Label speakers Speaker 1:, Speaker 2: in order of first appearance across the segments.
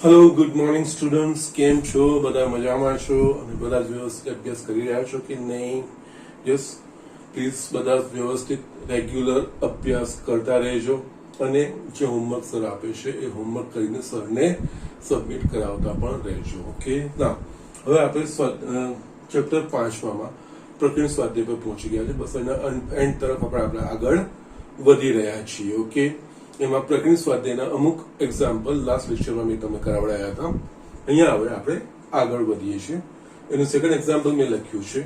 Speaker 1: Hello good morning students, કેમ છો? બધા મજામાં છો અને બધા જ વ્યવસ્થિત અભ્યાસ કરી રહ્યા છો કે નહીં? યસ, પ્લીઝ બધા વ્યવસ્થિત રેગ્યુલર અભ્યાસ કરતા રહેજો અને જે હોમવર્ક સર આપે છે એ હોમવર્ક કરીને સરને સબમિટ કરાવતા પણ રહેજો. ઓકે, ના હવે આપણે ચેપ્ટર 5માં પ્રકરણ સ્વાધ્યાય પર પહોંચી ગયા છે. બસ એના એન્ડ તરફ આપણે આગળ વધી રહ્યા છીએ. ઓકે, એમાં પ્રકરણ સ્વાધ્યાયના અમુક એક્ઝામ્પલ લાસ્ટ લેક્ચરમાં મેં તમને કરાવડાયા હતા. અહીંયા હવે આપણે આગળ વધીએ છીએ. એનું સેકન્ડ એક્ઝામ્પલ મેં લખ્યું છે,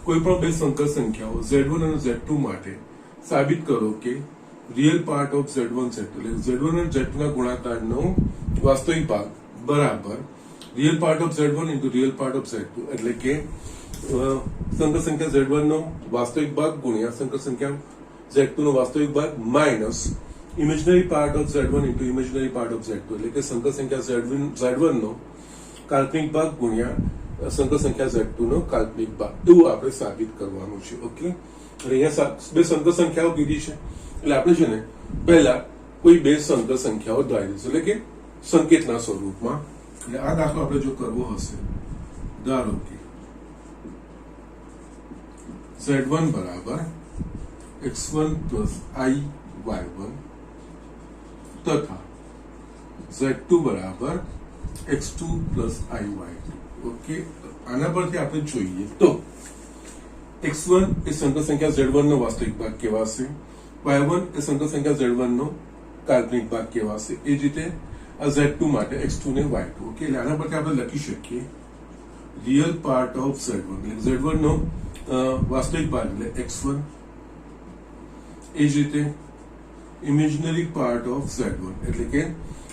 Speaker 1: કોઈ પણ બે સંકર સંખ્યાઓ Z1 અને Z2 માટે સાબિત કરો કે real part of Z1 Z2 એટલે Z1 અને Z2 ના ગુણાકારનો વાસ્તવિક ભાગ બરાબર real part of Z1 into real part of Z2 એટલે કે સંકર સંખ્યા Z1 નો વાસ્તવિક ભાગ ગુણ્યા સંકર સંખ્યા Z2 નો વાસ્તવિક ભાગ minus imaginary part of Z1 into imaginary part of Z2 એટલે કે સંકર સંખ્યા Z1 નો કાલ્પનિક ભાગ ગુણ્યા સંકર સંખ્યા Z2 નો કાલ્પનિક ભાગ, એવું આપણે સાબિત કરવાનું છે. ઓકે, અહીંયા બે સંકર સંખ્યાઓ કીધી છે એટલે આપણે છે ને પહેલા કોઈ બે સંકર સંખ્યાઓ ધારી દઈશું, એટલે કે સંકેતના સ્વરૂપમાં. એટલે આ દાખલો આપણે જો કરવો હશે, ધારો કે Z1 બરાબર x1 પ્લસ i y1 તથા Z2 બરાબર x2 plus i y2. Okay, આના પરથી આપણે જોઈએ તો x1 એ સંકર સંખ્યા Z1 નો વાસ્તવિક ભાગ કહેવાશે, y1 એ સંકર સંખ્યા Z1 નો કાલ્પનિક ભાગ કહેવાશે. એ જ રીતે આ Z2 માટે x2 ને y2. ઓકે, એટલે આના પરથી આપણે લખી શકીએ રિયલ પાર્ટ ઓફ Z1 એટલે Z1 નો વાસ્તવિક ભાગ એટલે x1, એ જ રીતે ઇમેજનરી પાર્ટ ઓફ Z1 એટલે કે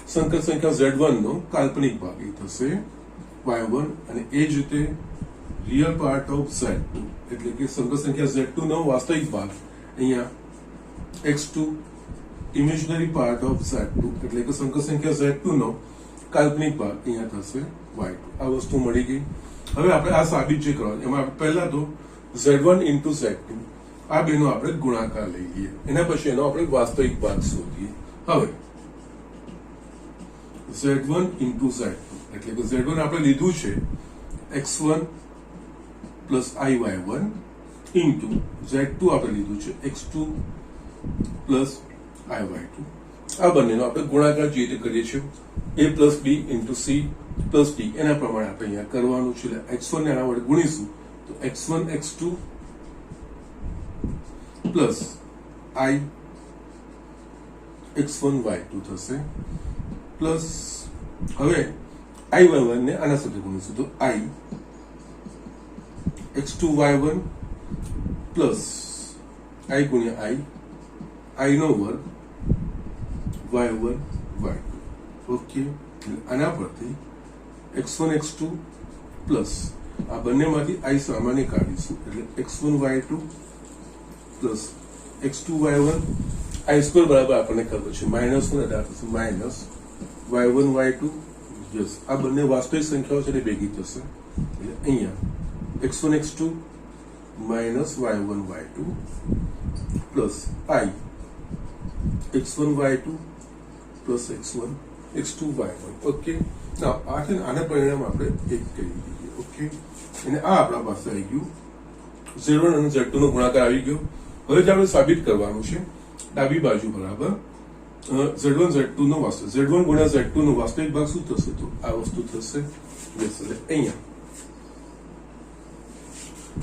Speaker 1: સંકર સંખ્યા Z1 નો કાલ્પનિક ભાગ એ થશે y1, અને એ જ રીતે રિયલ પાર્ટ ઓફ Z2 એટલે કે સંકર સંખ્યા Z2 નો વાસ્તવિક ભાગ અહીંયા x2, imaginary part of Z2 એટલે કે સંકર સંખ્યા Z2 નો કાલ્પનિક ભાગ અહીંયા થશે y2. આ વસ્તુ મળી ગઈ. હવે આપણે આ સાબિત જે કરવાનું, એમાં પહેલા તો Z1 ઇન્ટુ Z2 આ બેનો આપણે ગુણાકાર લઈ લઈએ, એના પછી એનો આપણે વાસ્તવિક ભાગ શોધીએ. હવે Z1 ઇન્ટુ Z2 એટલે કે Z1 આપણે લીધું છે x1 plus iy1 into Z2 આપણે લીધું છે x2 પ્લસ iy2. આ બંનેનો આપણે ગુણાકાર જે રીતે કરીએ છીએ a plus b into c plus d એના પ્રમાણે આપણે અહીંયા કરવાનું છે. એટલે x1 ને આના વડે ગુણીશું તો x1 x2 plus i x1 y2 થશે, પ્લસ હવે i y1 ને આના સાથે ગુણીશું તો i x2 y1 plus i ગુણ્યા i નો વર્ગ y1 y2. ઓકે, આના પરથી x1 x2 પ્લસ આ બંનેમાંથી i સામાન્ય કાઢીશું એટલે x1 y2 plus x2 y1 i square બરાબર આપણને ખબર છે minus minus y1 y2. Yes, આ બંને વાસ્તવિક સંખ્યાઓ છે એટલે ભેગી થશે એટલે અહીંયા x1 x2 minus y1 y2 plus i x1 y2 plus x1 x2 y1. Okay, આના પરિણામ આપણે એક કરી દઈએ. ઓકે, અને આ આપણા પાસે આવી ગયું Z1 અને Z2 નો ગુણાકાર આવી ગયો. હવે જે આપણે સાબિત કરવાનું છે ડાબી બાજુ બરાબર Z1 Z2 નો વાસ્તવિક Z1 ગુણ્યા Z2 નો વાસ્તવિક ભાગ શું થશે તો આ વસ્તુ થશે. એટલે અહીંયા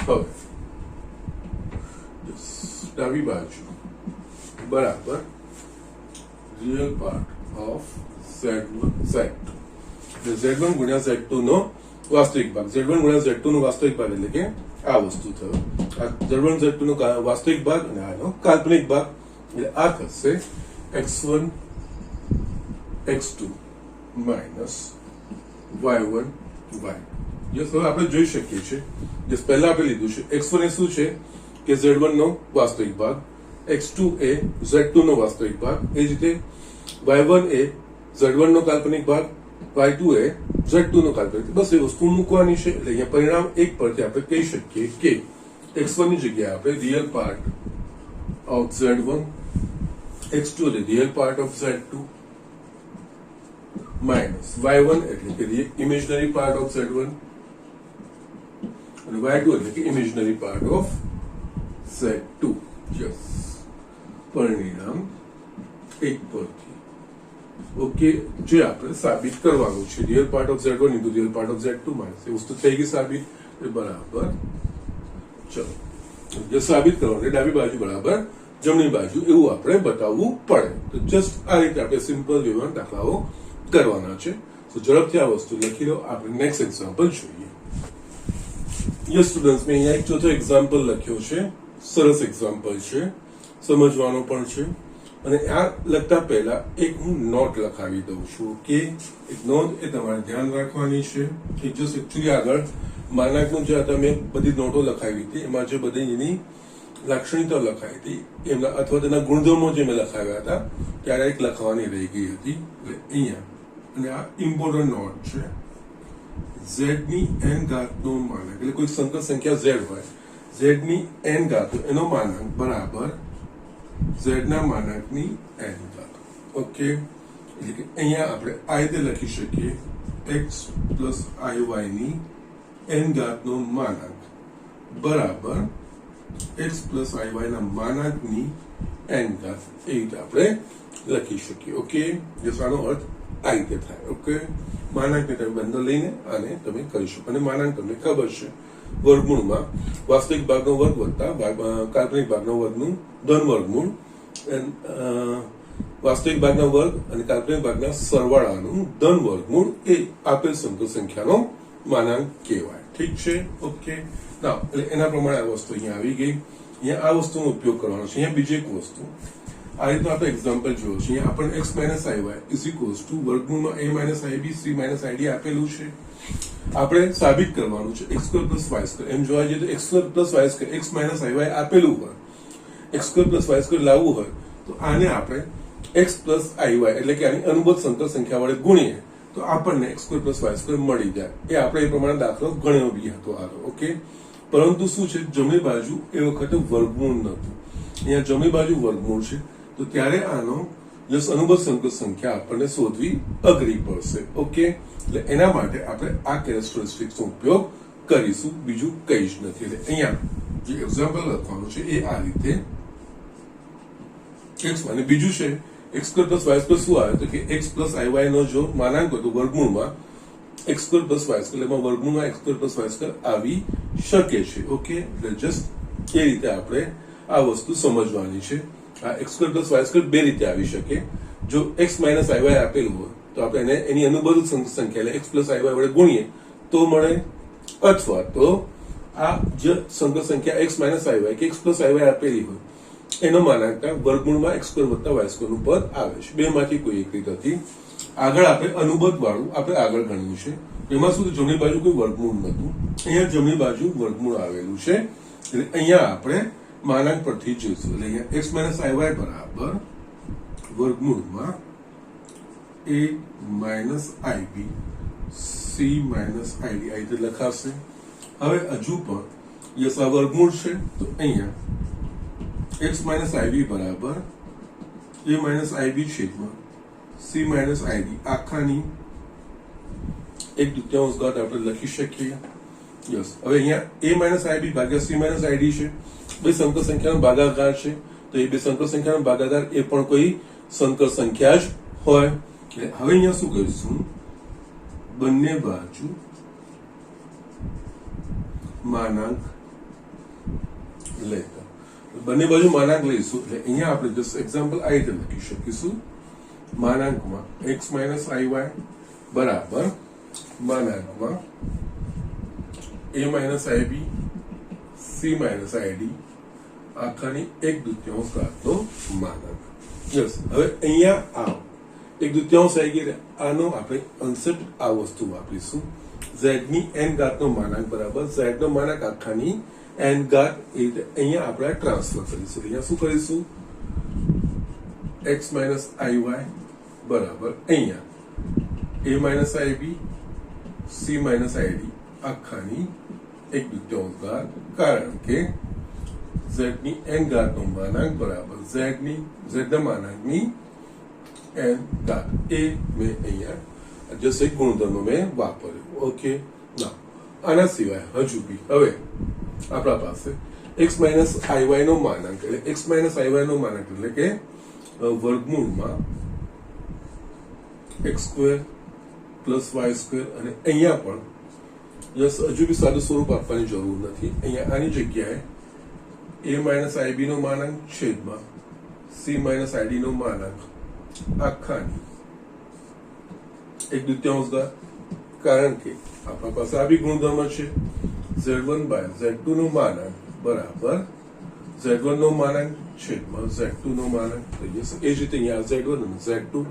Speaker 1: હવે ડાબી બાજુ બરાબર real part of Z1 Z2 Z1 ગુણ્યા Z2 નો વાસ્તવિક ભાગ Z1 ગુણ્યા Z2 નો વાસ્તવિક ભાગ એટલે કે આ વસ્તુ થયો આ Z1 Z2 નો વાસ્તવિક ભાગ અને આનો કાલ્પનિક ભાગ એટલે આ થશે x1 x2 minus y1 y. Yes, હવે આપણે જોઈ શકીએ છીએ જે પહેલા આપણે લીધું છે x1 એ શું છે કે Z1 નો વાસ્તવિક ભાગ, x2 એ Z2 નો વાસ્તવિક ભાગ, એ જ રીતે y1 એ Z1 નો કાલ્પનિક ભાગ, y2 એ Z2 નો કાલ્પનિક. બસ એ વસ્તુ મૂકવાની છે. એટલે અહીંયા પરિણામ એક પરથી આપણે કહી શકીએ કે x1 ની જગ્યાએ આપણે real part of Z1, x2 એટલે real part of Z2 minus y1 એટલે કે ઇમેજનરી પાર્ટ ઓફ z1 અને y2 એટલે કે imaginary part of z2. Yes, પરિણામ 1 પરથી ઓકે જે આપણે સાબિત કરવાનું છે. Real part of z1 into real part of z2 minus એ વસ્તુ થઈ ગઈ સાબિત. એ બરાબર. ચલો, જે સાબિત કરવાનું ડાબી બાજુ બરાબર જમણી બાજુ એવું આપણે બતાવવું પડે. તો જસ્ટ આ રીતે આપણે સિમ્પલ વેમાં દાખલાઓ કરવાના છે. તો ઝડપથી આ વસ્તુ લખી લો. આપણે નેક્સ્ટ એક્ઝામ્પલ જોઈએ. યસ સ્ટુડન્ટ્સ, મેં અહીંયા એક ચોથો એક્ઝામ્પલ લખ્યો છે. સરસ એક્ઝામ્પલ છે, સમજવાનો પણ છે. અને આ લખતા પહેલા એક હું નોટ લખાવી દઉં છું કે એક નોંધ એ તમારે ધ્યાન રાખવાની છે કે જસ્ટ એકચ્યુઅલી આગળ માનાંકનું જે હતા મેં બધી નોટો લખાવી હતી એમાં જે બધી એની લાક્ષણિકતાઓ લખાઈ હતી એમના અથવા તેના ગુણધર્મો જે મેં લખાવ્યા હતા ત્યારે એક લખવાની રહી ગઈ હતી. એટલે અહીંયા અને આ ઇમ્પોર્ટન્ટ નોટ છે. z ની n ઘાતનો માનાંક એટલે કોઈ સંકર સંખ્યા z હોય, z ની n ઘાત એનો માનાંક બરાબર z ના માનાંકની n ઘાત. ઓકે, એટલે કે અહીંયા આપણે આ રીતે લખી શકીએ x પ્લસ iy ની n ઘાતનો માનાંક બરાબર x પ્લસ iy ના માનાંકની n ઘાત. એ રીતે આપણે લખી શકીએ. ઓકે, જેનો અર્થ આ રીતે થાય. ઓકે, માનાંકને તમે બંધ લઈને આને તમે કરી શકો. અને માનાંક તમને ખબર છે વર્ગમૂળમાં વાસ્તવિક ભાગનો વર્ગ વત્તા કાલ્પનિક ભાગનો વર્ગનું ધન વર્ગમૂળ, વાસ્તવિક ભાગના વર્ગ અને કાલ્પનિક ભાગના સરવાળાનું ધન વર્ગમૂળ એ આપેલ સંકર સંખ્યાનો માનાંક કહેવાય. ઠીક છે? ઓકે, ના એટલે એના પ્રમાણે આ વસ્તુ અહીંયા આવી ગઈ. અહીંયા આ વસ્તુનો ઉપયોગ કરવાનો છે. અહીંયા બીજી એક વસ્તુ આ રીતનું આપણે એક્ઝામ્પલ જોયું છે. અહીંયા આપણને x minus iy is equals to વર્ગમૂળમાં a minus ib c minus id આપેલું છે. આપણે સાબિત કરવાનું છે x square plus y square. એમ જોવા જઈએ તો x square plus y square x minus iy આપેલું હોય, x square plus y square લાવવું હોય તો આને આપણે x પ્લસ iy એટલે કે આની અનુબદ્ધ સંકર સંખ્યા વડે ગુણીએ તો આપણને x square plus y square મળી જાય. એ આપણે એ પ્રમાણે દાખલો ગણ્યો બી હતો આગળ. ઓકે, પરંતુ શું છે જમણી બાજુ એ વખતે વર્ગમૂળ નતું, અહીંયા જમણી બાજુ વર્ગમૂળ છે. તો ત્યારે આનો જસ અનુબદ્ધ સંકર સંખ્યા આપણને શોધવી અઘરી પડશે. ઓકે, એટલે એના માટે આપણે આ કેરેક્ટરિસ્ટિક્સનો ઉપયોગ કરીશું, બીજું કંઈ જ નથી. એટલે અહીંયા જે એક્ઝામ્પલ લખવાનું છે એ આ રીતે x અને બીજું છે x square plus y square શું આવે તો કે x પ્લસ iy નો જો માનાંક હોય તો વર્ગમૂળમાં x square plus y square એમાં વર્ગમૂળમાં x square plus y square આવી શકે છે. ઓકે, એટલે જસ્ટ એ રીતે આપણે આ વસ્તુ સમજવાની છે. આ x square plus y square બે રીતે આવી શકે. જો x માઇનસ iy આપેલું હોય તો આપણે એની અનુબદ્ધ સંખ્યા એટલે x પ્લસ iy વડે ગુણીએ તો મળે, અથવા તો આ જે સંકર સંખ્યા x માઇનસ iy કે x પ્લસ iy આપેલી હોય એનો માનાંક વર્ગમૂળમાં x સ્ક્વેર વત્તા y સ્ક્વેર નું પદ આવે છે. બે માંથી કોઈ એક રીત હતી. આગળ આપણે અનુબદ્ધ વાળું આપણે આગળ ગણ્યું છે. એમાં શું જમણી બાજુ કોઈ વર્ગમૂળ નતું, અહીંયા જમણી બાજુ વર્ગમૂળ આવેલું છે. એટલે અહીંયા આપણે માનાંક પરથી જોઈશું. એટલે અહીંયા x માઇનસ iy બરાબર વર્ગમૂળમાં a minus ib c minus id આ રીતે લખાશે. હવે હજુ પણ યસ આ વર્ગમૂળ છે તો અહીંયા x માઇનસ ib બરાબર a માઇનસ ib છેદમાં c માઇનસ id આખાની 1/2 ઘાત આપણે લખી શકીએ. યસ, હવે અહીંયા a માઇનસ ib ભાગ્યા c માઇનસ id છે. બે સંકર સંખ્યાનો ભાગાકાર છે તો એ બે સંકર સંખ્યાનો ભાગાકાર એ પણ કોઈ સંકર સંખ્યા જ હોય. એટલે હવે અહીંયા શું કરીશું, બંને બાજુ માનાંક લેતા બંને બાજુ માનાંક લઈશું. એટલે અહીંયા આપણે જસ્ટ એક્ઝામ્પલ આ રીતે લખી શકીશું. માનાંકમાં x માઇનસ iy બરાબર માનાંકમાં a minus ib c minus id આખાની 1/2 ઘાતનો માનાંક. યસ, હવે અહીંયા આવો 1/2 આવી ગઈ. આનો આપણે કન્સેપ્ટ આ વસ્તુ વાપરીશું. z ની n ઘાતનો માનાંક બરાબર z નો માનાંક આખાની n ઘાત. એ રીતે અહીંયા આપણે ટ્રાન્સફર કરીશું. અહીંયા શું કરીશું, x માઇનસ iy બરાબર અહીંયા a minus ib c minus id આખાની 1/2 ઘાત, કારણ કે z ની n ઘાતનો માનાંક બરાબર z ના માનાંકની n ઘાત. એ મેં અહીંયા જસ્ટ એક ગુણધર્મ મેં વાપર્યો. ઓકે, ના આના સિવાય હજુ બી હવે આપણા પાસે x માઇનસ આઈ નો માનાંક એટલે x માઇનસ આઈ નો માનાંક એટલે કે વર્ગમૂળમાં x square plus y square અને અહીંયા પણ યસ હજુ બી સાદું સ્વરૂપ આપવાની જરૂર નથી. અહીંયા આની જગ્યાએ a માઇનસ આઈબી નો માનાંક છેદમાં c માઇનસ આઈડી નો માનાંક આખાની 1/2 ઘાત, કારણ કે આપણા પાસે આ બી ગુણધર્મ છે z1 બાય z2 નો માનાંક બરાબર z1 નો માનાંક છેદમાં z2 નો માનાંક થઈ જશે. એ જ રીતે અહીંયા z1 અને z2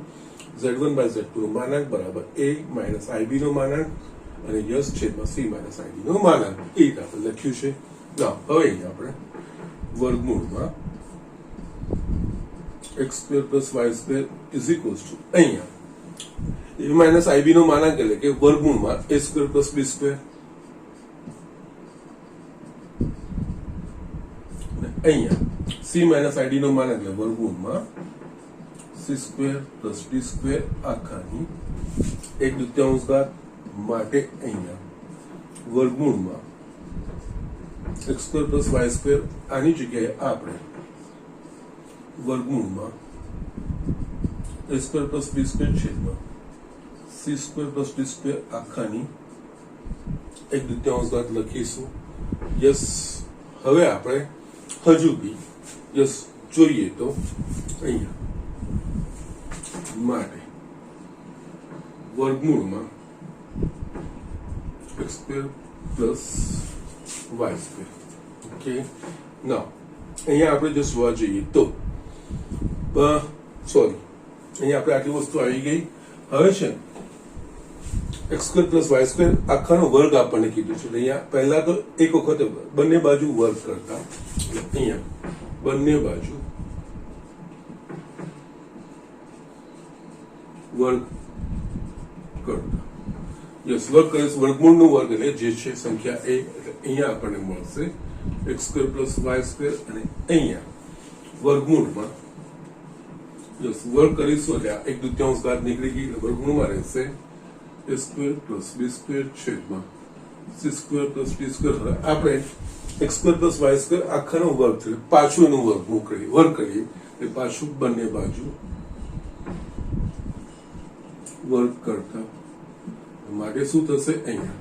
Speaker 1: z1 બાય z2 નો માનાંક બરાબર a માઇનસ આઈબી નો માનાંક અને યસ છેદમાં c માઇનસ આઈડી નો માનાંક એ રીતે આપણે લખ્યું છે. ના હવે અહીંયા આપણે વર્ગમૂળમાં x square plus y square is equals to અહીંયા a માઇનસ આઈબી નો માનાંક એટલે કે વર્ગમૂળમાં a square plus b square અહીંયા c માઇનસ આઈડી નો માનાંક એટલે વર્ગમૂળમાં c square plus d square આખાની 1/2 ઘાત માટે અહીંયા વર્ગમૂળમાં x square plus y square આની જગ્યાએ આપણે વર્ગમૂળમાં a square plus b square છેદમાં c square plus d square આખાની 1/2 ઘાત લખીશું. યસ હવે આપણે હજુ બી યસ જોઈએ તો અહીંયા માટે વર્ગમૂળમાં x square plus y square. Okay, ના અહીંયા આપણે જો જોવા જઈએ તો સોરી અહીંયા આપણે આટલી વસ્તુ આવી ગઈ. હવે છે x square plus y square આખાનો વર્ગ આપણને કીધું છે. અહીંયા પહેલા તો એક વખત બંને બાજુ વર્ગ કરતા અહીંયા બંને બાજુ વર્ગ કરતા યસ વર્ગ કરીશ વર્ગમૂળનું વર્ગ એટલે જે છે સંખ્યા a એટલે અહીંયા આપણને મળશે x square plus y square અને અહીંયા વર્ગમૂળમાં યસ વર્ગ કરીશું એટલે 1/2 ઘાત નીકળી ગઈ એટલે વર્ગમૂળમાં રહેશે a square plus b square છેદમાં c square plus d square. હવે આપણે x square plus y square આખાનો વર્ગ છે પાછું એનું વર્ગ કરીએ એટલે પાછું બંને બાજુ વર્ગ કરતા માટે શું થશે અહીંયા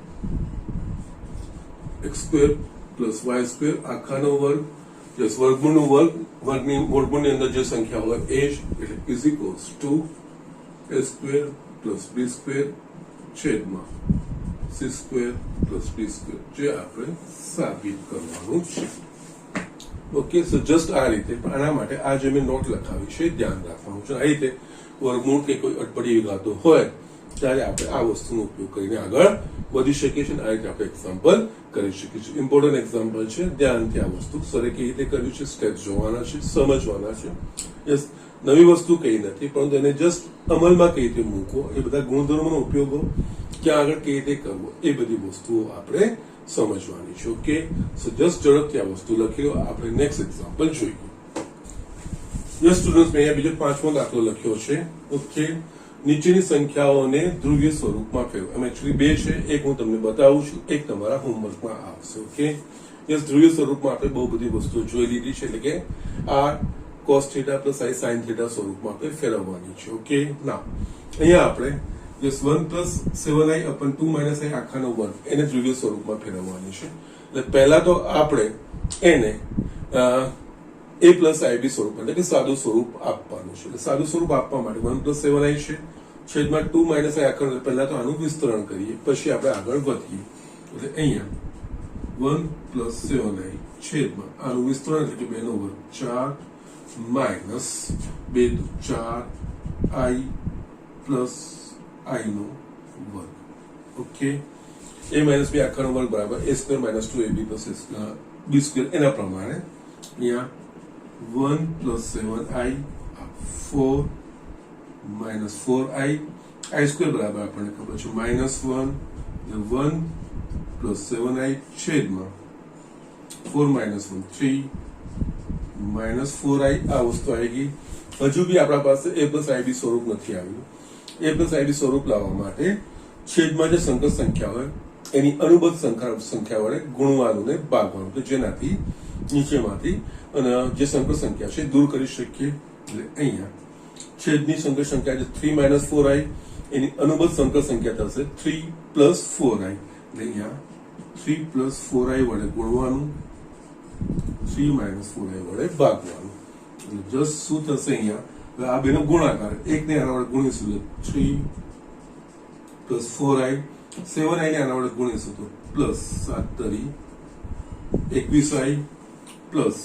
Speaker 1: x square plus y square આખાનો વર્ગ યસ વર્ગમૂળનો વર્ગ વર્ગમૂળની અંદર જે સંખ્યા હોય એ જ એટલે is equals two a square plus b square છેદમાં c square plus d square જે આપણે સાબિત કરવાનું છે. ઓકે, સો જસ્ટ આ રીતે આના માટે આ જે મેં નોટ લખાવી છે ધ્યાન રાખવાનું છે. આ રીતે વર્ગમૂળ કે કોઈ અટપટી વિગતો હોય ત્યારે આપણે આ વસ્તુનો ઉપયોગ કરીને આગળ વધી શકીએ છીએ. આ રીતે આપણે એક્ઝામ્પલ કરી શકીએ છીએ. ઇમ્પોર્ટન્ટ એક્ઝામ્પલ છે, ધ્યાનથી આ વસ્તુ સરે કેવી રીતે કર્યું છે સ્ટેપ જોવાના છે, સમજવાના છે. યસ નવી વસ્તુ કઈ નથી, પરંતુ એને જસ્ટ અમલમાં કઈ રીતે મૂકવો એ બધા ગુણધર્મોનો ઉપયોગો ક્યાં આગળ કઈ રીતે કરવો એ બધી વસ્તુઓ આપણે સમજવાની છે. ઓકે, સો જસ્ટ ઝડપથી આ વસ્તુ લખી લો. આપણે નેક્સ્ટ એક્ઝામ્પલ જોઈએ. યસ સ્ટુડન્ટ્સ, મેં અહીંયા બીજો 5મો દાખલો લખ્યો છે. ઓકે, નીચેની સંખ્યાઓને ધ્રુવીય સ્વરૂપમાં ફેરવો. એમ એકચ્યુઅલી બે છે, એક હું તમને બતાવું છું, એક તમારા હોમવર્કમાં આવશે. ઓકે, યસ ધ્રુવીય સ્વરૂપમાં આપણે બહુ બધી વસ્તુઓ જોઈ લીધી છે, એટલે કે આ cos θ પ્લસ i sin θ સ્વરૂપમાં આપણે ફેરવવાની છે. ઓકે, ના અહીંયા આપણે yes 1 plus 7i અપન 2 minus i આખાનો વર્ગ એને ધ્રુવીય સ્વરૂપમાં ફેરવવાની છે. એટલે પહેલા તો આપણે એને a પ્લસ ib સ્વરૂપ એટલે કે સાદું સ્વરૂપ આપવાનું છે. એટલે સાદું સ્વરૂપ આપવા માટે 1 પ્લસ 7i છે છેદમાં 2 માઇનસ i આખાનો. પહેલા તો આનું વિસ્તરણ કરીએ, પછી આપણે આગળ વધીએ. એટલે અહીંયા 1 પ્લસ 7i છેદમાં આનું વિસ્તરણ એટલે કે 2 નો વર્ગ 4 માઇનસ 2 4 i પ્લસ i નો વર્ગ. ઓકે, a માઇનસ b આખાનો વર્ગ બરાબર a square minus 2ab plus b square. એના પ્રમાણે અહીંયા 1 plus 7i 4 minus 4i i square બરાબર આપણને ખબર છે -1 1 પ્લસ 7i છેદમાં 4 માઇનસ 1 3 માઇનસ 4i આ વસ્તુ આવી ગઈ. હજુ બી આપણા પાસે a પ્લસ ib સ્વરૂપ નથી આવ્યું. એ પ્લસ આઈબી સ્વરૂપ લાવવા માટે છેદમાં જે સંકર સંખ્યા હોય એની અનુબદ્ધ સંખ્યા વડે ગુણવાનું ને ભાગવાનું, તો જેનાથી નીચેમાંથી અને જે સંકર સંખ્યા છે દૂર કરી શકીએ. એટલે અહીંયા છેદની સંકર સંખ્યા જે 3 - 4i એની અનુબદ્ધ સંકર સંખ્યા થશે 3 + 4i. એટલે અહીંયા 3 + 4i વડે ગુણવાનું, 3 - 4i વડે ભાગવાનું. એટલે જસ્ટ શું થશે અહીંયા, આ બેનો ગુણાકાર, એકને આના વડે ગુણીશું એટલે 3 + 4i, 7i ને આના વડે ગુણીશું તો પ્લસ 7 તરી 21i પ્લસ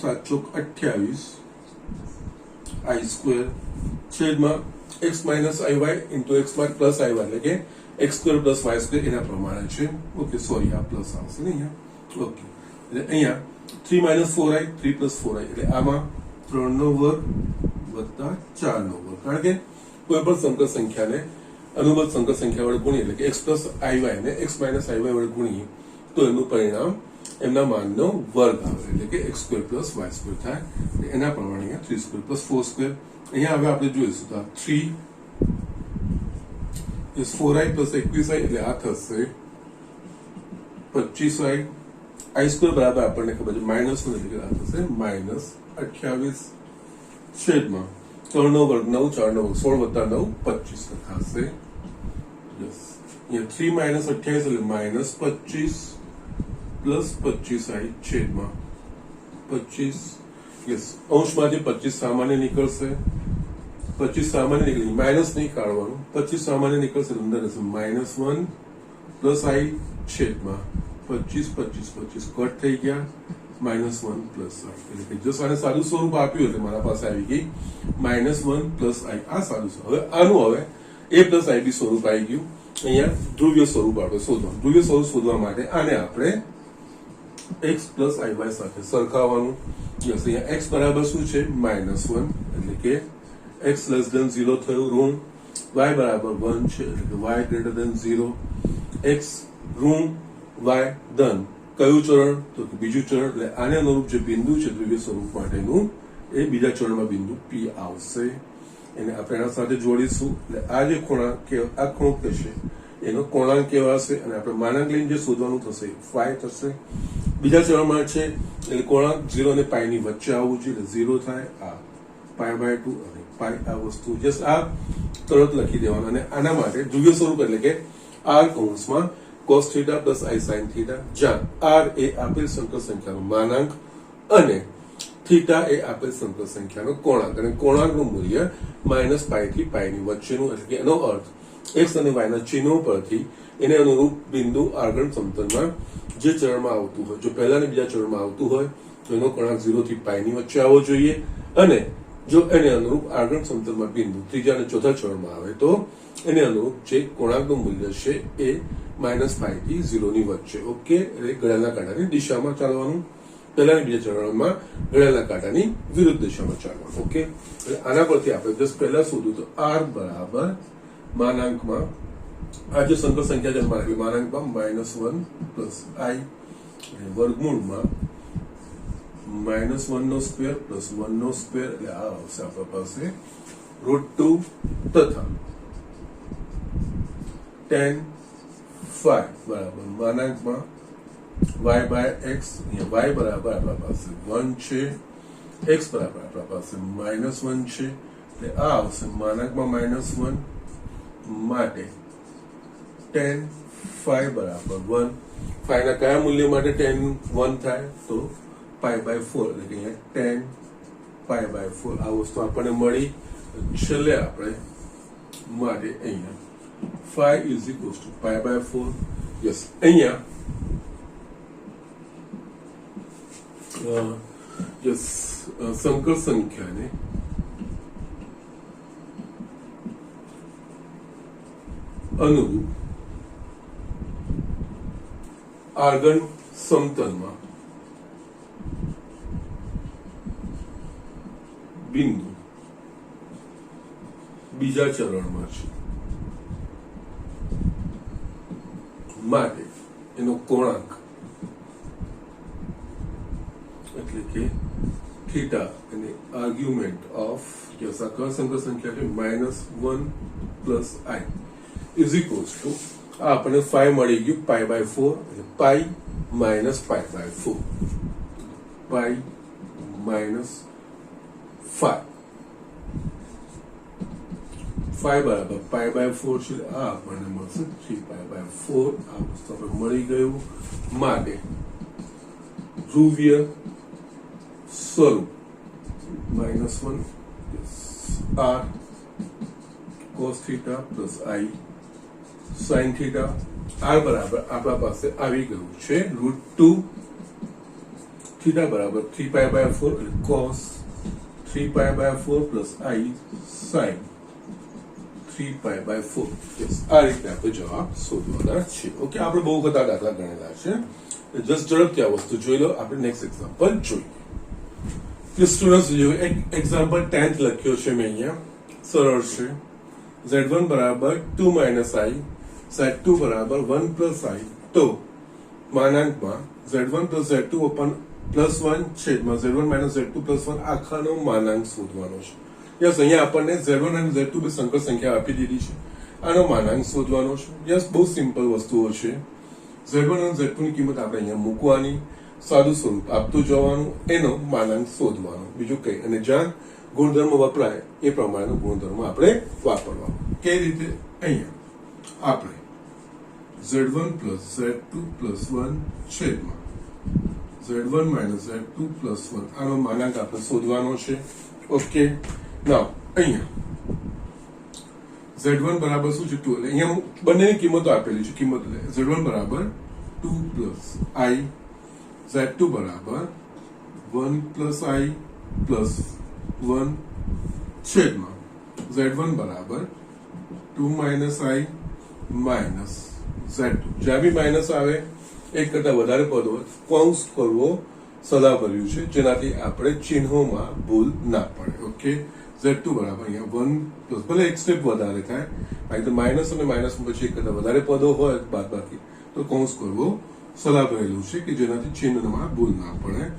Speaker 1: 7 ચોક 28 i² છેદમાં x - iy into x plus iy, એટલે કે x² plus y² એના પ્રમાણે છે. ઓકે, સોરી, આ પ્લસ આવશે ને અહીંયા. ઓકે, એટલે અહીંયા 3 - 4i, 3 + 4i, એટલે આમાં 3 નો વર્ગ વત્તા 4 નો વર્ગ. કારણ કે કોઈ પણ સંકર સંખ્યાને અનુબદ્ધ સંકર સંખ્યા વડે ગુણીએ, એટલે કે x plus iy ને x minus iy વડે ગુણીએ તો એનું પરિણામ એમના માનનો વર્ગ આવે, એટલે કે x² plus y² થાય. એના પ્રમાણે અહીંયા 3² plus 4². અહીંયા હવે આપણે જોઈશું તો 3 is 4i plus 21i, એટલે આ થશે 25i. i² બરાબર આપણને ખબર છે -1, એટલે કે આ થશે -28 છેદમાં 3 નો વર્ગ 9, 4 નો વર્ગ 16 વત્તા 9 25 થશે. યસ, અહીંયા 3 - 28 એટલે -25 પ્લસ 25i છેદમાં 25. યસ, અંશમાંથી 25 સામાન્ય નીકળશે, 25 સામાન્ય નીકળી, માઇનસ નહીં કાઢવાનું, 25 સામાન્ય નીકળશે, અંદર હશે -1 પ્લસ i છેદમાં 25, 25, 25 કટ થઈ ગયા, -1 પ્લસ i. એટલે કે જો આને સાદું સ્વરૂપ આપ્યું એટલે મારા પાસે આવી ગઈ -1 પ્લસ i. આ સાદું સ્વરૂપ. હવે આનું હવે a પ્લસ ib સ્વરૂપ આવી ગયું. અહીંયા ધ્રુવીય સ્વરૂપ આપણે શોધવાનું. ધ્રુવીય સ્વરૂપ શોધવા માટે આને આપણે x પ્લસ iy સાથે સરખાવવાનું. યસ, અહીંયા x બરાબર શું છે -1, એટલે કે x less than 0 થયું ઋણ, y બરાબર 1 છે એટલે કે y greater than 0, x ઋણ y ધન. કયું ચરણ? તો કે બીજું ચરણ. એટલે આને અનુરૂપ જે બિંદુ છે ધ્રુવીય સ્વરૂપ માટેનું એ બીજા ચરણમાં બિંદુ P આવશે. એને આપણે એના સાથે જોડીશું. એટલે આ જે આ ખૂણો કહેશે એનો કોણાંક કહેવાશે, અને આપણે માનાંક લઈને જે શોધવાનું થશે phi થશે. બીજા ચરણમાં છે એટલે કોણાંક 0 અને પાઈ ની વચ્ચે આવવું જોઈએ, એટલે 0 થાય. આ π/2 અને પાઈ આ વસ્તુ જસ્ટ આ તરત લખી દેવાનું. અને આના માટે ધ્રુવીય સ્વરૂપ એટલે કે r કૌંસમાં cos θ plus i sin θ, જ્યાં r એ આપેલ સંકર સંખ્યાનો માનાંક અને થીટા એ આપેલ સંકર સંખ્યાનો કોણાંક, અને કોણાંકનું મૂલ્ય -π થી π ની વચ્ચેનું, એટલે કે એનો અર્થ x અને y ના ચિહ્નો પરથી એને અનુરૂપ બિંદુ આર્ગણ સમતલમાં જે ચરણમાં આવતું હોય, જો પહેલા અને બીજા ચરણમાં આવતું હોય તો એનો કોણાંક 0 થી π ની વચ્ચે આવવો જોઈએ, અને જો એને અનુરૂપ આર્ગણ સમતલમાં બિંદુ ત્રીજા અને ચોથા ચરણમાં આવે તો એને અનુરૂપ જે કોણાંકનું મૂલ્ય છે એ -π થી 0 ની વચ્ચે. ઓકે, એટલે ઘડિયાળના કાંટાની દિશામાં ચાલવાનું. પહેલા અને બીજા ચરણમાં ઘડિયાળના કાંટાની વિરુદ્ધ દિશામાં ચાલવાનું. ઓકે, એટલે આના પરથી આપણે જસ્ટ પહેલા શોધ્યું તો r બરાબર માનાંકમાં આ જે સંકર સંખ્યા છે માનાંકમાં -1 પ્લસ i વર્ગમૂળમાં -1² પ્લસ 1², એટલે આ આવશે આપણા પાસે √2 તથા tan phi બરાબર માનાંકમાં y/x. અહીંયા y બરાબર આપણા પાસે 1 છે, x બરાબર આપણા પાસે -1 છે, એટલે આ આવશે માનાંકમાં -1 માટે tan phi બરાબર 1. phi ના કયા મૂલ્ય માટે tan 1 થાય? તો π/4, એટલે કે અહીંયા tan π/4 આ વસ્તુ આપણને મળી. છેલ્લે આપણે માટે અહીંયા phi is equals to π/4. Yes, અહીંયા સંકર સંખ્યાને અનુરૂપ આર્ગણ સમતલમાં બિંદુ બીજા ચરણમાં છે માટે એનો કોણાંક એટલે કે થીટા અને આર્ગ્યુમેન્ટ ઓફ યસ આ કર્સંકર સંખ્યા છે -1 plus I is equals two આ આપણને 5 મળી ગયું π/4 એટલે પાઈ માઇનસ π/4 પાઈ માઇનસ 5 બરાબર π/4 છે આ આપણને મળશે 3π/4 આ વસ્તુ આપણે મળી ગયું માટે ધ્રુવીય સ્વરૂપ -1 r cos theta plus I sin theta r બરાબર આપણા પાસે આવી ગયું છે √2 theta બરાબર 3π/4 cos 3π/4 plus I sin 3π/4 yes આ રીતે આપણે જવાબ શોધવાના છે ઓકે આપણે બહુ બધા દાખલા ગણેલા છે જસ્ટ ઝડપથી આ વસ્તુ જોઈ લો આપણે નેક્સ્ટ એક્ઝામ્પલ જોઈએ સ્ટુડન્ટ્સ જો એક એક્ઝામ્પલ 10th લખ્યો છે મેં અહીંયા સરળ છે z1 બરાબર 2 - I z2 બરાબર 1 plus I તો માનાંકમાં z1 plus z2 upon +1 છેદમાં z1 - z2 +1 આખાનો માનાંક શોધવાનો છે યસ અહીંયા આપણને z1 અને z2 બે સંકર સંખ્યા આપી દીધી છે આનો માનાંક શોધવાનો છે યસ બહુ સિમ્પલ વસ્તુઓ છે z1 અને z2 ની કિંમત આપણે અહીંયા મૂકવાની સાદું સ્વરૂપ આપતું જવાનું એનો માનાંક શોધવાનો બીજું કઈ અને જ્યાં ગુણધર્મ વપરાય એ પ્રમાણેનો ગુણધર્મ આપણે વાપરવાનો કઈ રીતે અહીંયા આપણે z1 plus z2 plus 1 છેદમાં z1 minus z2 plus 1 આનો માનાંક આપણે શોધવાનો છે ઓકે નાઉ અહીંયા z1 બરાબર શું છે 2 એટલે અહીંયા બંનેની કિંમતો આપેલી છે કિંમત લે z1 બરાબર 2 plus I z2 બરાબર 1 plus I plus 1 છેદમાં z1 બરાબર 2 minus I minus z2 જ્યાં બી માઇનસ આવે એક કરતા વધારે પદ હોય કૌંસ કરવો સલાહભર્યું છે જેનાથી આપણે ચિહ્નોમાં ભૂલ ના પડે ઓકે z2 બરાબર અહીંયા 1 પ્લસ ભલે એક સ્ટેપ વધારે થાય બાકી માઇનસ અને માઇનસ પછી એક કરતા વધારે પદો હોય બાદબાકી તો કૌંસ કરવો સલાહભરેલું છે કે જેનાથી ચિહ્નમાં ભૂલ ના પડે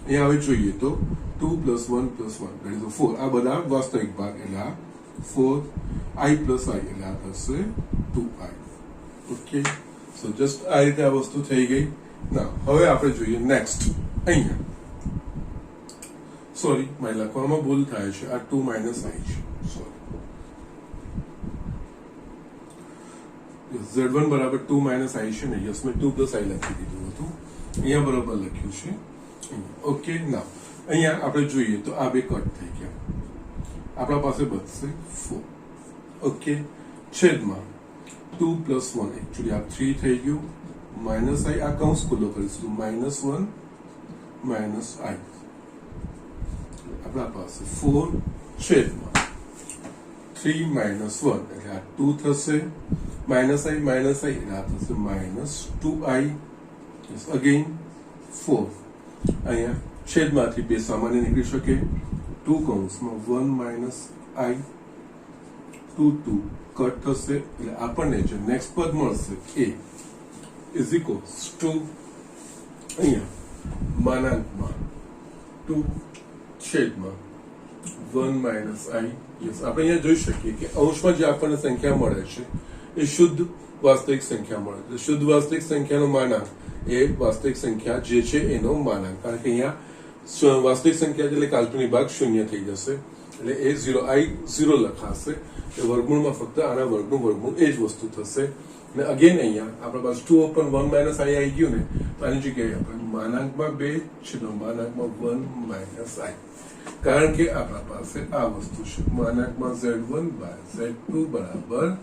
Speaker 1: અહીંયા હવે જોઈએ તો 2 plus 1 plus 1 that is 4 આ બધા વાસ્તવિક ભાગ એટલે આ 4 I plus I એટલે આ થશે 2I ઓકે સો જસ્ટ આ રીતે આ વસ્તુ થઈ ગઈ ના હવે આપણે જોઈએ નેક્સ્ટ અહીંયા સોરી મારી લખવામાં ભૂલ થાય છે આ 2 minus I છે સોરી z1 બરાબર 2 minus I છે ને યસ મેં 2 plus I લખી દીધું હતું અહીંયા બરાબર લખ્યું છે ઓકે ના અહીંયા આપણે જોઈએ તો આ બે કટ થઈ ગયા આપણા પાસે બચશે 4 ઓકે છેદમાં 2 plus 1 એકચ્યુઅલી આ 3 થઈ ગયું માઇનસ I આ કૌંસ ખુલ્લો કરીશું -1 minus I આપણા પાસે 4 છેદમાં 3 minus 1 એટલે આ 2 થશે minus I એટલે આ થશે -2I અગેન 4 અહીંયા છેદમાંથી બે સામાન્ય નીકળી શકે 2 કૌંસમાં 1 minus I 2 કટ થશે એટલે આપણને જે નેક્સ્ટ પદ મળશે એ ઇઝ ઇક્વલ્સ ટુ અહીંયા માનાંકમાં 2 છેદમાં 1 minus I યસ આપણે અહીંયા જોઈ શકીએ કે અંશમાં જે આપણને સંખ્યા મળે છે એ શુદ્ધ વાસ્તવિક સંખ્યા મળે છે શુદ્ધ વાસ્તવિક સંખ્યાનો માનાંક એ વાસ્તવિક સંખ્યા જે છે એનો માનાંક કારણ કે અહીંયા વાસ્તવિક સંખ્યા એટલે કાલ્પનિક ભાગ શૂન્ય થઈ જશે એટલે એ 0 લખાશે એ વર્ગમૂળમાં ફક્ત આના વર્ગનું વર્ગમૂળ એ જ વસ્તુ થશે અને અગેન અહીંયા આપણા પાસે 2 upon 1 minus I આવી ગયું ને તો આની જગ્યાએ આપણે માનાંકમાં 2 છેદમાં માનાંકમાં 1 minus I કારણ કે આપણા પાસે આ વસ્તુ છે માનાંકમાં z1 by z2 બરાબર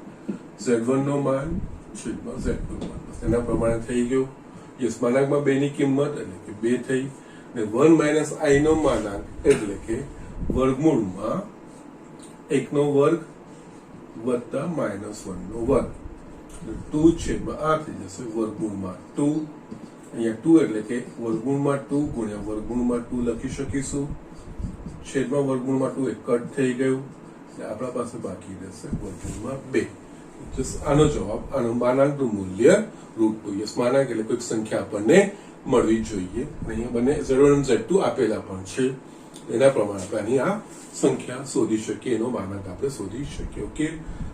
Speaker 1: z1 નો માન છેદમાં z2 નો માન એના પ્રમાણે થઈ ગયું યસ માનાંકમાં 2 ની કિંમત એટલે કે 2 થઈ ને 1 minus I નો માનાંક એટલે કે વર્ગમૂળમાં 1 નો વર્ગ વત્તા -1 નો વર્ગ 2 છેદમાં આ થઈ જશે વર્ગમૂળમાં 2 અહીંયા 2 એટલે કે વર્ગમૂળમાં 2 ગુણ્યા વર્ગમૂળમાં 2 લખી શકીશું છેદમાં વર્ગમૂળમાં 2 એક કટ થઈ ગયું એટલે આપણા પાસે બાકી રહેશે વર્ગમૂળમાં 2 આનો જવાબ આનો માનાંકનું મૂલ્ય √2 યસ માનાંક એટલે કોઈક સંખ્યા આપણને મળવી જોઈએ અહીંયા બંને z1 અને z2 આપેલા પણ છે એના પ્રમાણે આપણે આની આ સંખ્યા શોધી શકીએ, એનો માનાંક આપણે શોધી શકીએ. ઓકે,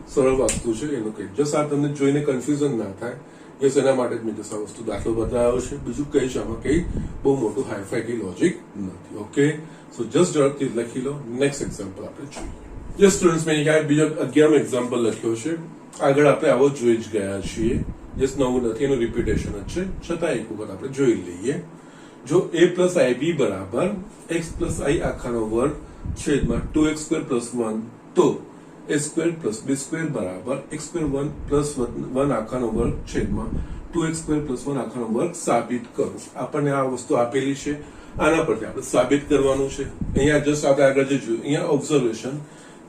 Speaker 1: સરળ વસ્તુ છે, એનું કંઈ જસ્ટ આ તમને જોઈને કન્ફ્યુઝન ના થાય. યસ, એના માટે જ મેં જસ્ટ આ વસ્તુ દાખલો બતાવ્યો છે. બીજું કઈ છે આમાં કંઈ બહુ મોટું હાઈફાઈ કે લોજિક નથી. ઓકે, સો જસ્ટ ઝડપથી લખી લો. નેક્સ્ટ એક્ઝામ્પલ આપણે જોઈએ. યસ સ્ટુડન્ટ્સ, મેં અહીંયા બીજો 11મો એક્ઝામ્પલ લખ્યો છે. આગળ આપણે આવો જોઈ જ ગયા છીએ. જસ્ટ નવું નથી, એનું રિપીટેશન જ છે, છતાં એક વખત આપણે જોઈ લઈએ. જો a પ્લસ IB બરાબર x પ્લસ I આખાનો વર્ગ છેદમાં 2x સ્ક્વેર પ્લસ 1, તો a square plus b square બરાબર x સ્ક્વેર 1 પ્લસ 1 આખાનો વર્ગ છેદમાં 2x સ્ક્વેર પ્લસ 1 આખાનો વર્ગ સાબિત કરો. આપણને આ વસ્તુ આપેલી છે, આના પરથી આપણે સાબિત કરવાનું છે. અહીંયા જસ્ટ આપણે આગળ જે જોયું, અહીંયા ઓબ્ઝર્વેશન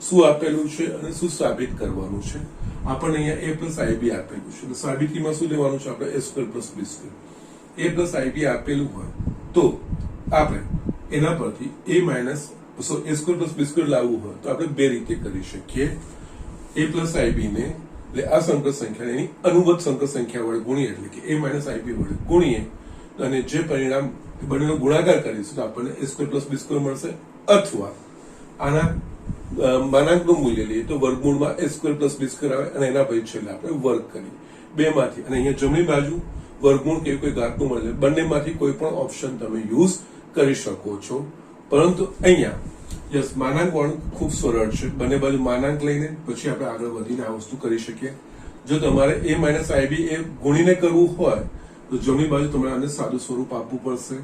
Speaker 1: શું આપેલું છે અને શું સાબિત કરવાનું છે. આપણને અહીંયા a પ્લસ IB આપેલું છે, સાબિતીમાં શું લેવાનું છે આપણે? a square plus b square. a plus IB આપેલું હોય તો આપણે એના પરથી a square plus b square લાવવું હોય તો આપણે બે રીતે કરી શકીએ. a પ્લસ IB ને એટલે આ સંકર સંખ્યા એની અનુબદ્ધ સંકર સંખ્યા વડે ગુણીએ, એટલે કે a માઇનસ IB વડે ગુણીએ અને જે પરિણામ બંનેનો ગુણાકાર કરીશું તો આપણને a square plus b square મળશે. અથવા આના માનાંકનું મૂલ્ય લઈએ તો વર્ગમૂળમાં a square plus b square આવે અને એના પછી છેલ્લે આપણે વર્ગ કરીએ બેમાંથી. અને અહીંયા જમણી બાજુ વર્ગમૂળ કે કોઈ ઘાતનું મળે, બંનેમાંથી કોઈ પણ ઓપ્શન તમે યુઝ કરી શકો છો. પરંતુ અહીંયા યસ, માનાંક વાળું ખૂબ સરળ છે. બંને બાજુ માનાંક લઈને પછી આપણે આગળ વધીને આ વસ્તુ કરી શકીએ. જો તમારે a માઇનસ IB એ ગુણીને કરવું હોય તો જમણી બાજુ તમારે આને સાદું સ્વરૂપ આપવું પડશે.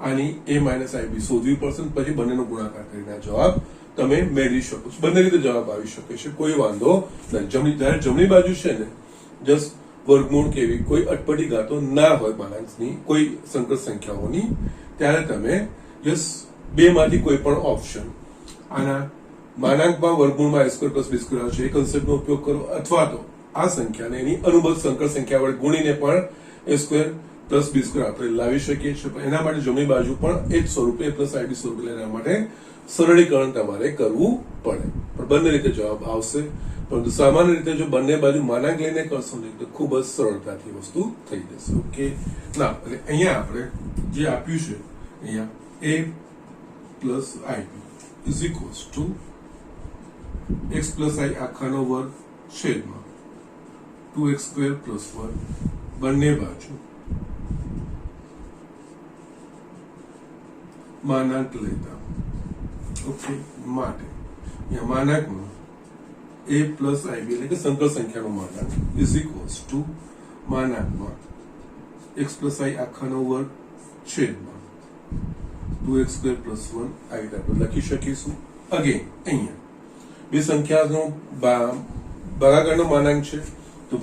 Speaker 1: આની a માઇનસ IB શોધવી પડશે, પછી બંનેનો ગુણાકાર કરીને આ જવાબ તમે મેળવી શકો છો. બંને રીતે જવાબ આવી શકે છે, કોઈ વાંધો નહીં. જ્યારે જમણી બાજુ છે ને, જસ્ટ વર્ગમૂળ કેવી કોઈ અટપટી ઘાતો ના હોય માનાંકની, કોઈ સંકર સંખ્યાઓની, ત્યારે તમે યસ બે માંથી કોઈ પણ ઓપ્શન, આના માનાંકમાં વર્ગમૂળમાં a square plus b square આવે છે એ કન્સેપ્ટનો ઉપયોગ કરો, અથવા તો આ સંખ્યાને એની અનુબદ્ધ સંકર સંખ્યા વડે ગુણીને પણ a square plus b square આપણે લાવી શકીએ છીએ. પણ એના માટે જમણી બાજુ પણ એ જ સ્વરૂપે a પ્લસ IB સ્વરૂપે લેવા માટે સરળીકરણ તમારે કરવું પડે. પણ બંને રીતે જવાબ આવશે. પરંતુ સામાન્ય રીતે જો બંને બાજુ માનાંક લઈને કરશો ને તો ખૂબ જ સરળતાથી વસ્તુ થઈ જશે. ઓકે, ના એટલે અહીંયા આપણે જે આપ્યું છે, અહીંયા a plus IB is equals two x plus I આખાનો વર્ગ છેદમાં 2x સ્ક્વેર પ્લસ 1, બંને બાજુ માનાંક લેતા. ઓકે, માટે અહીંયા માનાંકમાં a પ્લસ IB એટલે કે સંકર સંખ્યાનો માનાંક ઇઝ ઇક્વલ્સ ટુ માનાંકમાં x પ્લસ I આખાનો વર્ગ છેદમાં 2x સ્ક્વેર પ્લસ 1 આવી રીતે આપણે લખી શકીશું. અગેન અહીંયા બે સંખ્યાનો ભાગાકારનો માનાંક છે તો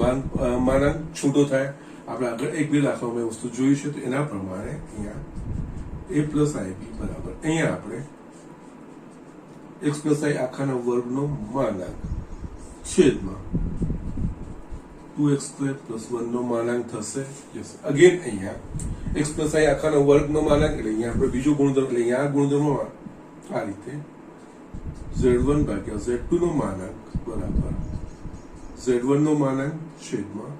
Speaker 1: માનાંક છૂટો થાય. આપણે આગળ એક બે દાખલામાં વસ્તુ જોઈ છે તો એના પ્રમાણે અહીંયા a પ્લસ IB બરાબર અહીંયા આપણે x પ્લસ I આખાના વર્ગનો માનાંક છેદમાં 2x સ્ક્વેર પ્લસ 1 નો માનાંક થશે. યસ, અગેન અહીંયા x પ્લસ I આખાનો વર્ગનો માનાંક એટલે અહીંયા આપણે બીજો ગુણધર્મ, એટલે અહીંયા આ ગુણધર્મમાં આ રીતે z1 ભાગ્યા z2 નો માનાંક બરાબર z1 નો માનાંક છેદમાં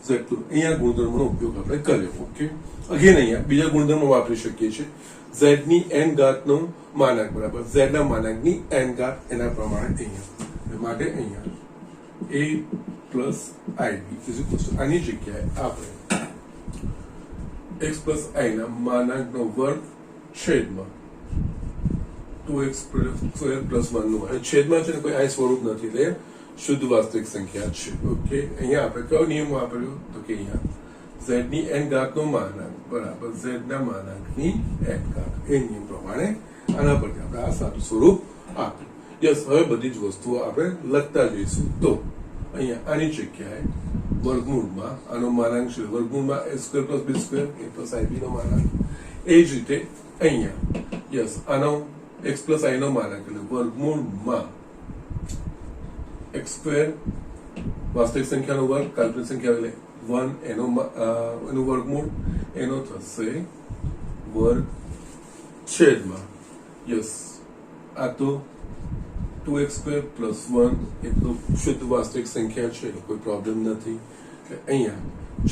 Speaker 1: z2. અહીંયા ગુણધર્મનો ઉપયોગ આપણે કર્યો. ઓકે, અગેન અહીંયા બીજા ગુણધર્મ વાપરી શકીએ છીએ. z ની n ઘાતનો માનાંક બરાબર z ના માનાંકની n ઘાત, એના પ્રમાણે અહીંયા માટે અહીંયા a plus IB is equal to આની જગ્યાએ આપણે x પ્લસ I ના માનાંકનો વર્ગ છેદમાં 2x સ્ક્વેર પ્લસ 1 નું, છેદમાં છે ને કોઈ આ સ્વરૂપ નથી, એટલે શુદ્ધ વાસ્તવિક સંખ્યા છે. ઓકે, અહીંયા આપણે કયો નિયમ વાપર્યો તો કે અહીંયા z ની n ઘાતનો માનાંક બરાબર z ના માનાંકની n ઘાત, એ નિયમ પ્રમાણે આના પરથી આપણે આ સાદું સ્વરૂપ આપ્યું. યસ, હવે બધી જ વસ્તુઓ આપણે લખતા જઈશું. તો અહીંયા આની જગ્યાએ વર્ગમૂળમાં આનો માનાંક છે, વર્ગમૂળમાં a square plus b square, a plus IB નો માનાંક. એ જ રીતે અહીંયા યસ આનો x પ્લસ I નો માનાંક એટલે વર્ગમૂળમાં x સ્ક્વેર વાસ્તવિક સંખ્યાનો વર્ગ, કાલ્પનિક સંખ્યા એટલે 1 એનું વર્ગમૂળ, એનો થશે વર્ગ છેદમાં યસ આ તો 2x સ્ક્વેર પ્લસ 1 એ તો શુદ્ધ વાસ્તવિક સંખ્યા છે, કોઈ પ્રોબ્લેમ નથી. અહીંયા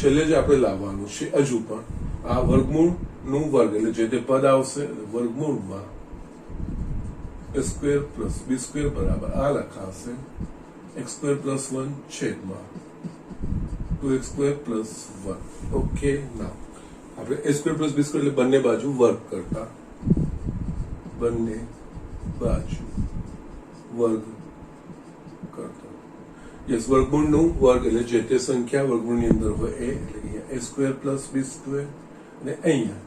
Speaker 1: છેલ્લે જ આપણે લાવવાનું છે હજુ પણ આ વર્ગમૂળ નું વર્ગ એટલે જે તે પદ આવશે વર્ગમૂળમાં A square plus B square बराबर आ लखाशे एक्स स्क्वेर प्लस 1 छेदमां 2x square plus 1. Okay, now આપણે a square plus b square એટલે બંને બાજુ વર્ગ કરતા, બંને બાજુ વર્ગ કરતા. યસ, વર્ગમૂળનું વર્ગ એટલે જે તે સંખ્યા વર્ગમૂળની અંદર હોય એ, એટલે કે a square plus b square અને અહીંયા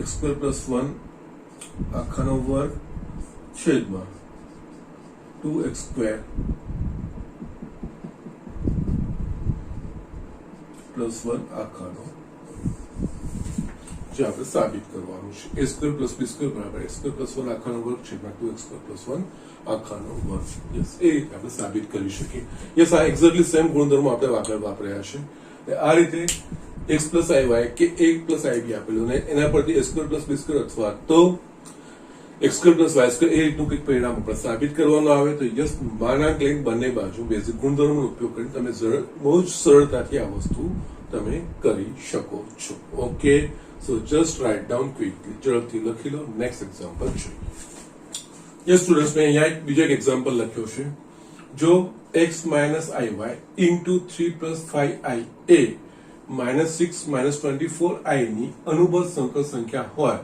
Speaker 1: x સ્ક્વેર પ્લસ 1 આખાનો વર્ગ છેદમાં 2x સ્ક્વેર પ્લસ 1 આખાનો, જે આપણે સાબિત કરવાનું છે. a square plus b square બરાબર x સ્ક્વેર પ્લસ 1 આખાનો વર્ગ છેદમાં 2x સ્ક્વેર પ્લસ 1 આખાનો વર્ગ. યસ, એ રીતે આપણે સાબિત કરી શકીએ. યસ, આ એક્ઝેક્ટલી સેમ ગુણધર્મો આપણે વાપર્યા છે. આ રીતે x પ્લસ iy કે a પ્લસ ib આપેલું ને એના પરથી a square plus b square અથવા તો x square plus y square એ રીતનું કંઈક પરિણામ આપણે સાબિત કરવાનું આવે તો યસ, માનાંક લઈને બંને બાજુ બેઝિક ગુણધર્મોનો ઉપયોગ કરીને તમે બહુ જ સરળતાથી આ વસ્તુ તમે કરી શકો છો. ઓકે, સો જસ્ટ રાઇટ ડાઉન ક્વિકલી, ઝડપથી લખી લો. નેક્સ્ટ એક્ઝામ્પલ જોઈએ. યસ સ્ટુડન્ટ્સ, મેં અહીંયા બીજો એક એક્ઝામ્પલ લખ્યો છે. જો x minus iy into 3 plus 5i એ માઇનસ 6 માઇનસ 24i ની અનુબદ્ધ સંકર સંખ્યા હોય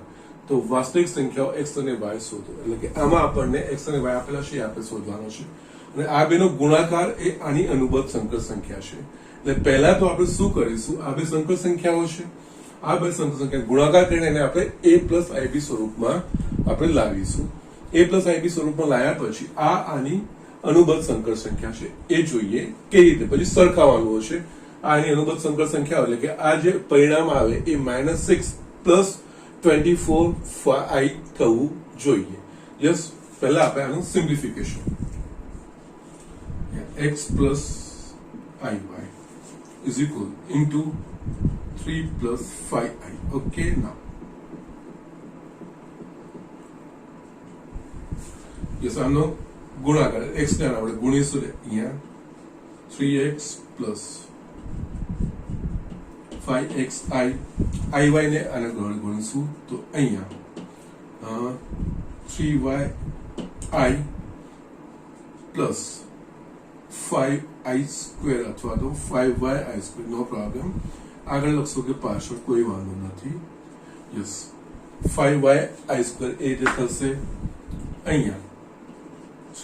Speaker 1: તો વાસ્તવિક સંખ્યાઓ x અને y શોધો. એટલે કે આમાં આપણને x અને y આપેલા છે, આપણે શોધવાનો છે અને આ બેનો ગુણાકાર એ આની અનુબદ્ધ સંકર સંખ્યા છે. એટલે પહેલા તો આપણે શું કરીશું, આ બે સંકર સંખ્યાઓ છે, આ બે સંકર સંખ્યા ગુણાકાર કરીને એને આપણે a પ્લસ ib સ્વરૂપમાં આપણે લાવીશું. a પ્લસ ib સ્વરૂપમાં લાવ્યા પછી આ આની અનુબદ્ધ સંકર સંખ્યા છે એ જોઈએ કઈ રીતે, પછી સરખાવવાનું હશે. આની અનુબદ્ધ સંકર સંખ્યા એટલે કે આ જે પરિણામ આવે એ -6 પ્લસ 24i થવું જોઈએ. યસ, પહેલા આપણે આનું simplification, x plus iy is equal into 3 plus 5i. Okay, now yes, આનો ગુણાકાર x ને આપણે ગુણીશું અહીંયા 3x plus 5xi iy ને આને ગુણીશું તો અહીંયા 3yi plus 5i સ્ક્વેર અથવા તો 5yi સ્ક્વેર, નો પ્રોબ્લેમ. આગળ લખશો કે પાછળ કોઈ વાંધો નથી. યસ, 5yi સ્ક્વેર એ રીતે થશે. અહીંયા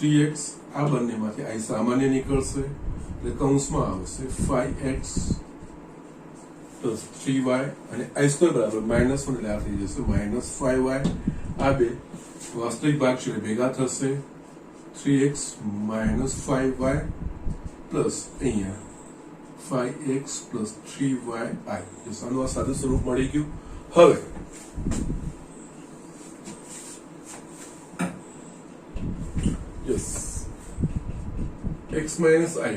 Speaker 1: 3x આ બંનેમાંથી i સામાન્ય નીકળશે એટલે કૌંસમાં આવશે 5x પ્લસ 3y અને i સ્ક્વેર બરાબર -1 એટલે આ થઈ જશે -5y. આ બે વાસ્તવિક ભાગ છે ભેગા થશે 3x minus 5y plus અહીંયા 5x plus 3y. યસ, આનું આ સાદું સ્વરૂપ મળી ગયું. હવે yes, x minus iy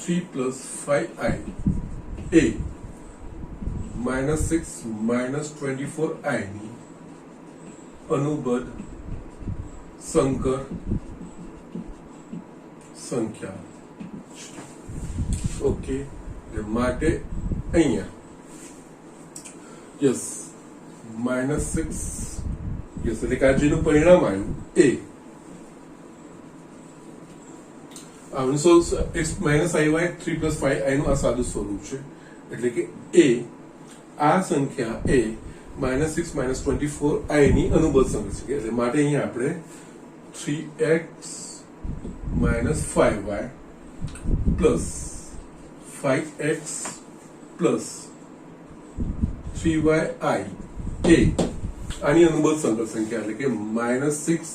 Speaker 1: 3 plus 5i a -6 minus 24i ની અનુબદ્ધ સંકર સંખ્યા. ઓકે, માટે અહીંયા યસ -6 યસ એટલે કે આ જેનું પરિણામ આવ્યું એ x minus iy 3 plus 5i નું આ સાદું સ્વરૂપ છે. એટલે કે એ આ સંખ્યા એ -6 minus 24i ની અનુબદ્ધ સંખ્યા છે. એટલે માટે અહીંયા આપણે 3x minus 5y plus 5x plus 3y a આની અનુબદ્ધ સંકર સંખ્યા એટલે કે -6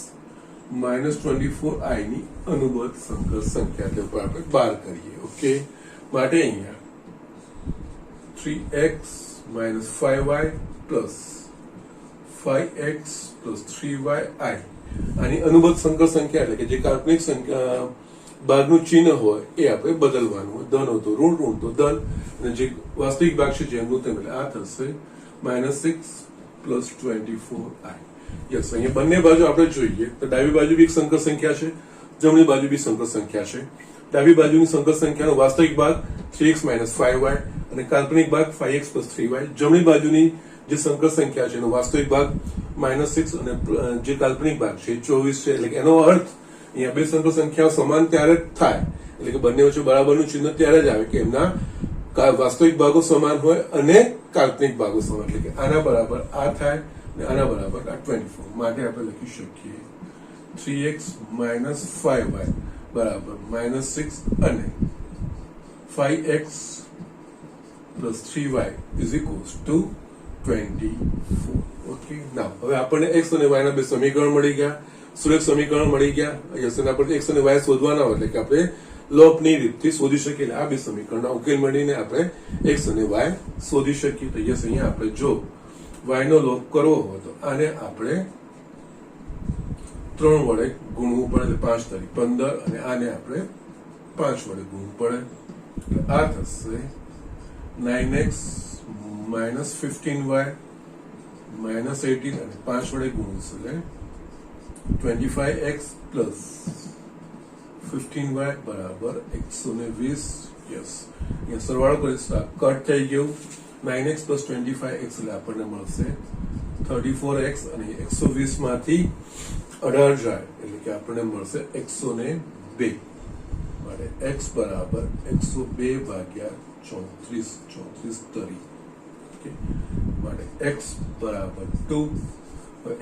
Speaker 1: minus 24i ની અનુબદ્ધ સંકર સંખ્યા એટલે ઉપર આપણે 12 કરીએ. ઓકે, માટે અહીંયા 3x minus 5y plus 5x plus 3y આની અનુબદ્ધ સંકર સંખ્યા એટલે કે જે કાલ્પનિક સંખ્યા ભાગનું ચિહ્ન હોય એ આપણે બદલવાનું હોય. ધન હતો ઋણ, ઋણ તો ધન, અને જે વાસ્તવિક ભાગ છે જેમનું તેમ એટલે આ થશે -6 plus 24i. યસ, અહીંયા બંને બાજુ આપણે જોઈએ તો ડાબી બાજુ બી એક સંકર સંખ્યા છે, જમણી બાજુ બી સંકર સંખ્યા છે. ડાબી બાજુની સંકર સંખ્યાનો વાસ્તવિક ભાગ 3x minus 5y અને કાલ્પનિક ભાગ 5x plus 3y. જમણી બાજુની જે સંકર સંખ્યા છે એનો વાસ્તવિક ભાગ -6 અને જે કાલ્પનિક ભાગ છે એ 24 છે. એટલે કે એનો અર્થ અહીંયા બે સંકર સંખ્યાઓ સમાન ત્યારે જ થાય, એટલે કે બંને વચ્ચે બરાબરનું ચિહ્ન ત્યારે જ આવે કે એમના વાસ્તવિક ભાગો સમાન હોય અને કાલ્પનિક ભાગો સમાન. એટલે કે આના બરાબર આ થાય અને આના બરાબર આ 24. માટે આપણે લખી શકીએ 3x - 5y બરાબર -6 અને 5x + 3y = 24. ઓકે, નાવ હવે આપણને x અને y ના બે સમીકરણ મળી ગયા, સુરેખ સમીકરણ મળી ગયા. એના પરથી x અને y શોધવાના હોય એટલે કે આપણે લોપની રીતથી શોધી શકીએ. એટલે આ બે સમીકરણના ઉકેલ મળીને આપણે x અને y શોધી શકીએ. તો યસ, અહીંયા આપણે જો y નો લોપ કરવો હોય તો આને આપણે 3 વડે ગુણવું પડે, એટલે 5 તારીખ 15, અને આને આપણે 5 વડે ગુણવું પડે. એટલે આ થશે 9x - 15y - 18, અને 5 વડે ગુણીશું એટલે 25x + 15y બરાબર 120. યસ, અહીંયા સરવાળો કરીશું, કટ થઈ ગયું. 9x + 25x એટલે આપણને મળશે 34x, અને 120 માંથી 18 જાય એટલે કે આપણને મળશે 102. માટે x બરાબર 102 ભાગ્યા 34 તરી. માટે x બરાબર 2.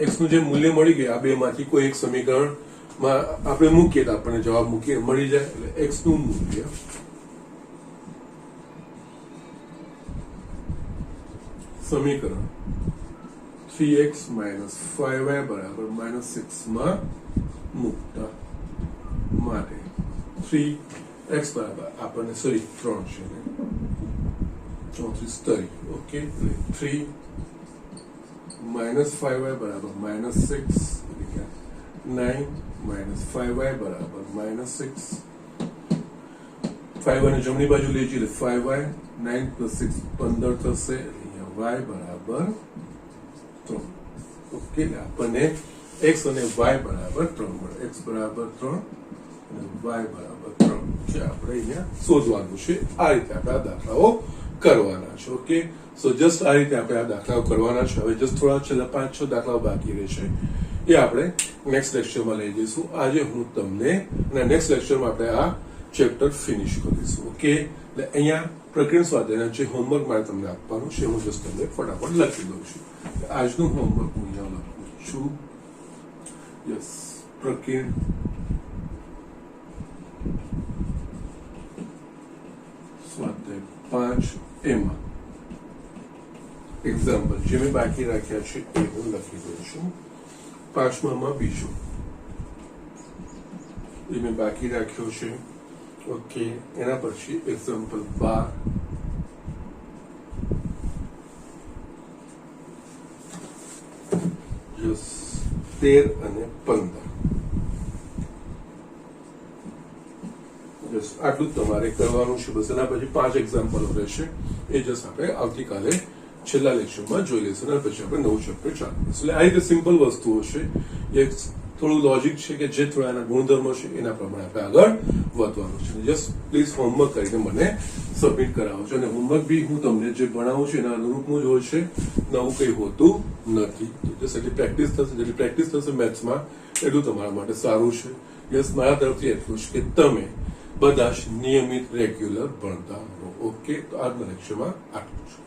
Speaker 1: x નું જે મૂલ્ય મળી ગયું આ બે માંથી કોઈ એક સમીકરણમાં આપણે મૂકીએ તો આપણને જવાબ મૂકીએ મળી જાય. એટલે x નું મૂલ્ય સમીકરણ 3x - 5y બરાબર -6 માં મૂકતા માટે 3x બરાબર આપણને 3 છે 34 તરી. ઓકે, 3 - 5y બરાબર -6, એટલે કે 9 - 5y બરાબર -6. 5 અને જમણી બાજુ લઈ જઈએ 5y, 9 + 6 15 થશે. y બરાબર 3. ઓકે, આપણને x અને y બરાબર 3 મળે. x બરાબર 3 અને y બરાબર 3 જે આપણે અહીંયા શોધવાનું છે. આ રીતે આપણે આ દાખલાઓ કરવાના છે. ઓકે, સો જસ્ટ આ રીતે આપણે આ દાખલાઓ કરવાના છે. હવે જસ્ટ થોડા છેલ્લા 5-6 દાખલાઓ બાકી રહેશે, એ આપણે નેક્સ્ટ લેક્ચરમાં લઈ જઈશું. આજે હું તમને અને નેક્સ્ટ લેક્ચરમાં આપણે આ ચેપ્ટર ફિનિશ કરીશું. ઓકે, એટલે અહીંયા પ્રકરણ સ્વાધ્યાયના જે હોમવર્ક મારે તમને આપવાનું છે હું જસ્ટ તમને ફટાફટ લખી દઉં છું. આજનું હોમવર્ક હું અહીંયા લખું છું. યસ, પ્રકરણ સ્વાધ્યાય 5 એમાં એક્ઝામ્પલ જે મેં બાકી રાખ્યા છે એ હું લખી દઉં છું. 5માં બીજું એ મેં બાકી રાખ્યો છે. ઓકે, એના પછી એક્ઝામ્પલ 12, યસ 13 અને 15. યસ, આટલું જ તમારે કરવાનું છે બસ. એના પછી 5 એક્ઝામ્પલો રહેશે, એ જસ્ટ આપણે આવતીકાલે છેલ્લા લેક્ચરમાં જોઈ લઈશું અને પછી આપણે નવું ચેપ્ટર ચાલુ કરીશું. એટલે આ રીતે સિમ્પલ વસ્તુઓ છે, એક થોડું લોજિક છે કે જે થોડા એના ગુણધર્મો છે એના પ્રમાણે આપણે આગળ વધવાનું છે. જસ્ટ પ્લીઝ હોમવર્ક કરીને મને સબમિટ કરાવો છો. અને હોમવર્ક બી હું તમને જે ભણાવું છું એના અનુરૂપનું જ હોય છે, નવું કંઈ હોતું નથી. જસ્ટ એટલી પ્રેક્ટિસ થશે, જેટલી પ્રેક્ટિસ થશે મેથ્સમાં એટલું તમારા માટે સારું છે. યસ, મારા તરફથી એટલું છે કે તમે બધા જ નિયમિત રેગ્યુલર ભણતા રહો. ઓકે, તો આજના લેક્ચરમાં આટલું છે.